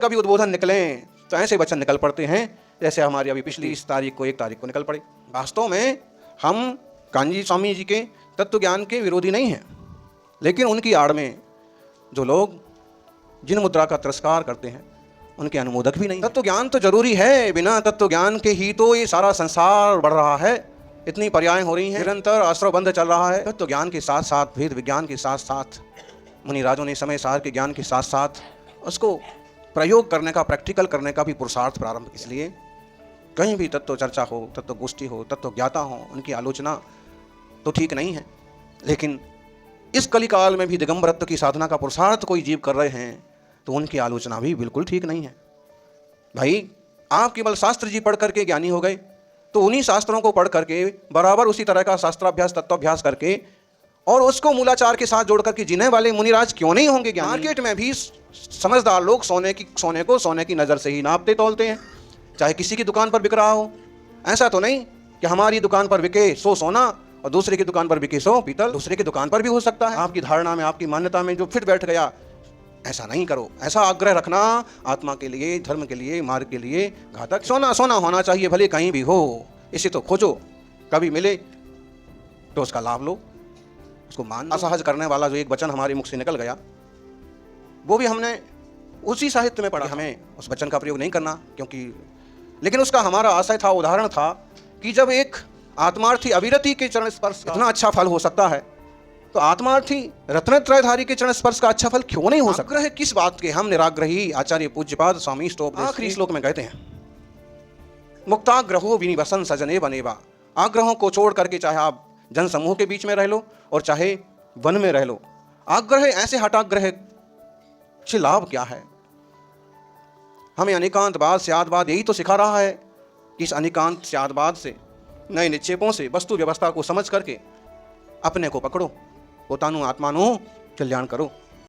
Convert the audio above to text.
कभी उद्बोधन निकलें तो ऐसे वचन निकल पड़ते हैं जैसे हमारी अभी पिछली इस तारीख को 1 तारीख को निकल पड़े। वास्तव में हम कांजी स्वामी जी के तत्व ज्ञान के विरोधी नहीं हैं, लेकिन उनकी आड़ में जो लोग जिन मुद्रा का तिरस्कार करते हैं उनके अनुमोदक भी नहीं। तत्व ज्ञान तो जरूरी है, बिना तत्व ज्ञान के ही तो ये सारा संसार बढ़ रहा है। इतनी पर्यायें हो रही हैं, निरंतर आश्रव बंध चल रहा है। तत्व ज्ञान के साथ साथ वेद विज्ञान के साथ साथ मुनि राजों ने समय सार के ज्ञान के साथ साथ उसको प्रयोग करने का, प्रैक्टिकल करने का भी पुरुषार्थ प्रारंभ। इसलिए कहीं भी तत्व चर्चा हो, तत्व गोष्ठी हो, तत्व ज्ञाता हो, उनकी आलोचना तो ठीक नहीं है, लेकिन इस कलिकाल में भी दिगंबरत्व की साधना का पुरुषार्थ कोई जीव कर रहे हैं तो उनकी आलोचना भी बिल्कुल ठीक नहीं है। भाई, आप केवल शास्त्र जी पढ़ करके ज्ञानी हो गए तो उन्हीं शास्त्रों को पढ़ करके बराबर उसी तरह का शास्त्राभ्यास, तत्वाभ्यास करके और उसको मूलाचार के साथ जोड़ करके जीने वाले मुनिराज क्यों नहीं होंगे ज्ञानी? मार्केट में भी समझदार लोग सोने को सोने की नज़र से ही नापते तोलते हैं, चाहे किसी की दुकान पर बिक रहा हो। ऐसा तो नहीं कि हमारी दुकान पर बिके सो सोना और दूसरे की दुकान पर बिके सो पीतल। दूसरे की दुकान पर भी हो सकता है, आपकी धारणा में, आपकी मान्यता में जो फिट बैठ गया। ऐसा नहीं करो। ऐसा आग्रह रखना आत्मा के लिए, धर्म के लिए, मार्ग के लिए घातक। सोना सोना होना चाहिए, भले कहीं भी हो। इसे तो खोजो, कभी मिले तो उसका लाभ लो, उसको मान। असहज करने वाला जो एक वचन हमारे मुख से निकल गया, वो भी हमने उसी साहित्य में पढ़ा। हमें उस वचन का प्रयोग नहीं करना, क्योंकि लेकिन उसका हमारा आशय था, उदाहरण था कि जब एक आत्मार्थी अविरति के चरण स्पर्श इतना अच्छा फल हो सकता है, तो आत्मार्थी रत्नत्रयधारी के चरण स्पर्श का अच्छा फल क्यों नहीं हो सकता? आग्रह किस बात के? हम निराग्रही आचार्य पूज्यपाद स्वामी स्टोप आखिरी श्लोक में कहते हैं, मुक्ताग्रहो विनिवसन सजने बनेवा। आग्रहों को छोड़ करके चाहे आप जन समूह के बीच में रह लो और चाहे वन में रह लो, आग्रह ऐसे हटाग्रह से लाभ क्या है? हमें अनिकांतवाद स्यादवाद यही तो सिखा रहा है कि इस अनिकांत स्यादवाद से, नए निक्षेपों से वस्तु व्यवस्था को समझ करके अपने को पकड़ो, पोतानु आत्मानु कल्याण करो।